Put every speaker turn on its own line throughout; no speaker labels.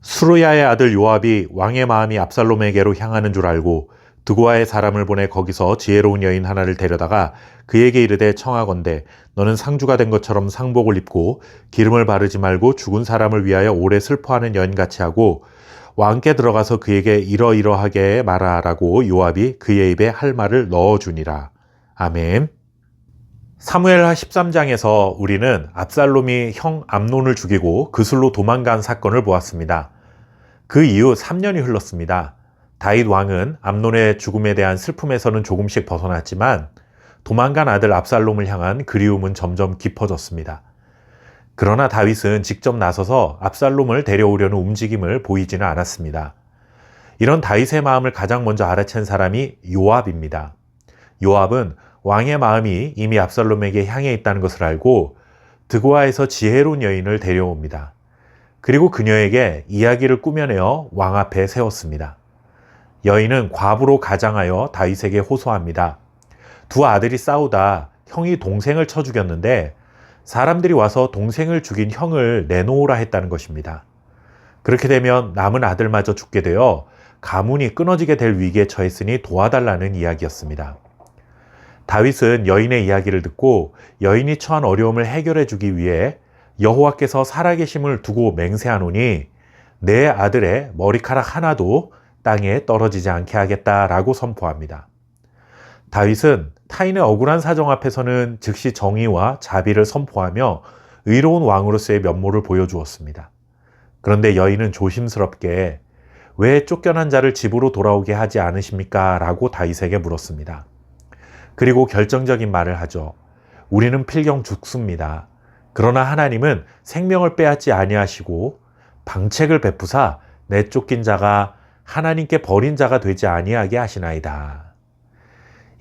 수르야의 아들 요압이 왕의 마음이 압살롬에게로 향하는 줄 알고 드고아의 사람을 보내 거기서 지혜로운 여인 하나를 데려다가 그에게 이르되 청하건대 너는 상주가 된 것처럼 상복을 입고 기름을 바르지 말고 죽은 사람을 위하여 오래 슬퍼하는 여인같이 하고 왕께 들어가서 그에게 이러이러하게 말하라고 요압이 그의 입에 할 말을 넣어주니라. 아멘. 사무엘하 13장에서 우리는 압살롬이 형 암논을 죽이고 그술로 도망간 사건을 보았습니다. 그 이후 3년이 흘렀습니다. 다윗 왕은 암논의 죽음에 대한 슬픔에서는 조금씩 벗어났지만 도망간 아들 압살롬을 향한 그리움은 점점 깊어졌습니다. 그러나 다윗은 직접 나서서 압살롬을 데려오려는 움직임을 보이지는 않았습니다. 이런 다윗의 마음을 가장 먼저 알아챈 사람이 요압입니다. 요압은 왕의 마음이 이미 압살롬에게 향해 있다는 것을 알고 드고아에서 지혜로운 여인을 데려옵니다. 그리고 그녀에게 이야기를 꾸며내어 왕 앞에 세웠습니다. 여인은 과부로 가장하여 다윗에게 호소합니다. 두 아들이 싸우다 형이 동생을 쳐 죽였는데 사람들이 와서 동생을 죽인 형을 내놓으라 했다는 것입니다. 그렇게 되면 남은 아들마저 죽게 되어 가문이 끊어지게 될 위기에 처했으니 도와달라는 이야기였습니다. 다윗은 여인의 이야기를 듣고 여인이 처한 어려움을 해결해 주기 위해 여호와께서 살아계심을 두고 맹세하노니 내 아들의 머리카락 하나도 땅에 떨어지지 않게 하겠다라고 선포합니다. 다윗은 타인의 억울한 사정 앞에서는 즉시 정의와 자비를 선포하며 의로운 왕으로서의 면모를 보여주었습니다. 그런데 여인은 조심스럽게 왜 쫓겨난 자를 집으로 돌아오게 하지 않으십니까? 라고 다윗에게 물었습니다. 그리고 결정적인 말을 하죠. 우리는 필경 죽습니다. 그러나 하나님은 생명을 빼앗지 아니하시고 방책을 베푸사 내쫓긴 자가 하나님께 버린 자가 되지 아니하게 하시나이다.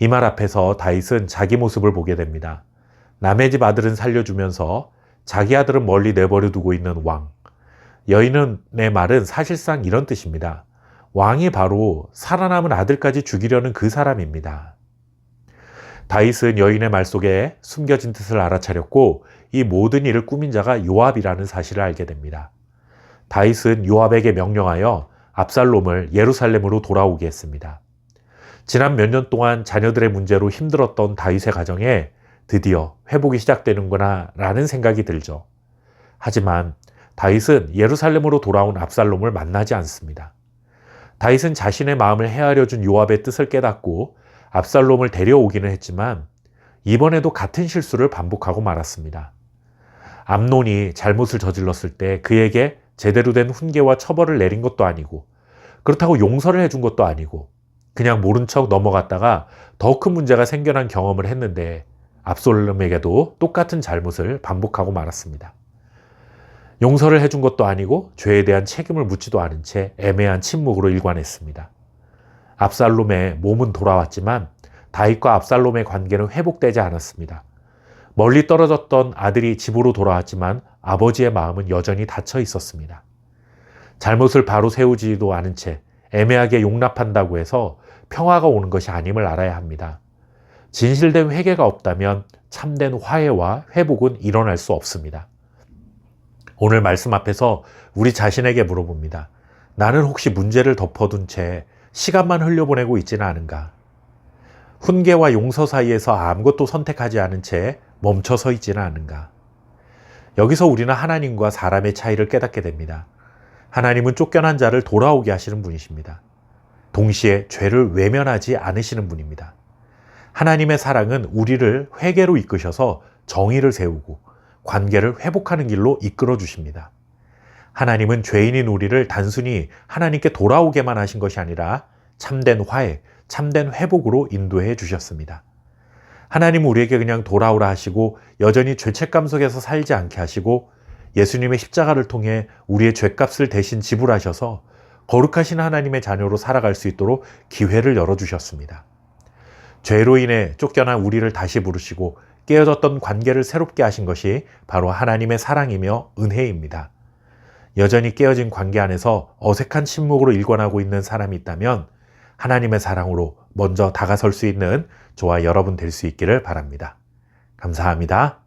이 말 앞에서 다윗은 자기 모습을 보게 됩니다. 남의 집 아들은 살려주면서 자기 아들은 멀리 내버려 두고 있는 왕. 여인의 말은 사실상 이런 뜻입니다. 왕이 바로 살아남은 아들까지 죽이려는 그 사람입니다. 다윗은 여인의 말 속에 숨겨진 뜻을 알아차렸고 이 모든 일을 꾸민 자가 요압이라는 사실을 알게 됩니다. 다윗은 요압에게 명령하여 압살롬을 예루살렘으로 돌아오게 했습니다. 지난 몇 년 동안 자녀들의 문제로 힘들었던 다윗의 가정에 드디어 회복이 시작되는구나 라는 생각이 들죠. 하지만 다윗은 예루살렘으로 돌아온 압살롬을 만나지 않습니다. 다윗은 자신의 마음을 헤아려 준 요압의 뜻을 깨닫고 압살롬을 데려오기는 했지만 이번에도 같은 실수를 반복하고 말았습니다. 암논이 잘못을 저질렀을 때 그에게 제대로 된 훈계와 처벌을 내린 것도 아니고 그렇다고 용서를 해준 것도 아니고 그냥 모른 척 넘어갔다가 더 큰 문제가 생겨난 경험을 했는데 압살롬에게도 똑같은 잘못을 반복하고 말았습니다. 용서를 해준 것도 아니고 죄에 대한 책임을 묻지도 않은 채 애매한 침묵으로 일관했습니다. 압살롬의 몸은 돌아왔지만 다윗과 압살롬의 관계는 회복되지 않았습니다. 멀리 떨어졌던 아들이 집으로 돌아왔지만 아버지의 마음은 여전히 닫혀 있었습니다. 잘못을 바로 세우지도 않은 채 애매하게 용납한다고 해서 평화가 오는 것이 아님을 알아야 합니다. 진실된 회개가 없다면 참된 화해와 회복은 일어날 수 없습니다. 오늘 말씀 앞에서 우리 자신에게 물어봅니다. 나는 혹시 문제를 덮어둔 채 시간만 흘려보내고 있지는 않은가? 훈계와 용서 사이에서 아무것도 선택하지 않은 채 멈춰서 있지는 않은가? 여기서 우리는 하나님과 사람의 차이를 깨닫게 됩니다. 하나님은 쫓겨난 자를 돌아오게 하시는 분이십니다. 동시에 죄를 외면하지 않으시는 분입니다. 하나님의 사랑은 우리를 회개로 이끄셔서 정의를 세우고 관계를 회복하는 길로 이끌어 주십니다. 하나님은 죄인인 우리를 단순히 하나님께 돌아오게만 하신 것이 아니라 참된 화해, 참된 회복으로 인도해 주셨습니다. 하나님은 우리에게 그냥 돌아오라 하시고 여전히 죄책감 속에서 살지 않게 하시고 예수님의 십자가를 통해 우리의 죄값을 대신 지불하셔서 거룩하신 하나님의 자녀로 살아갈 수 있도록 기회를 열어주셨습니다. 죄로 인해 쫓겨난 우리를 다시 부르시고 깨어졌던 관계를 새롭게 하신 것이 바로 하나님의 사랑이며 은혜입니다. 여전히 깨어진 관계 안에서 어색한 침묵으로 일관하고 있는 사람이 있다면 하나님의 사랑으로 먼저 다가설 수 있는 저와 여러분 될 수 있기를 바랍니다. 감사합니다.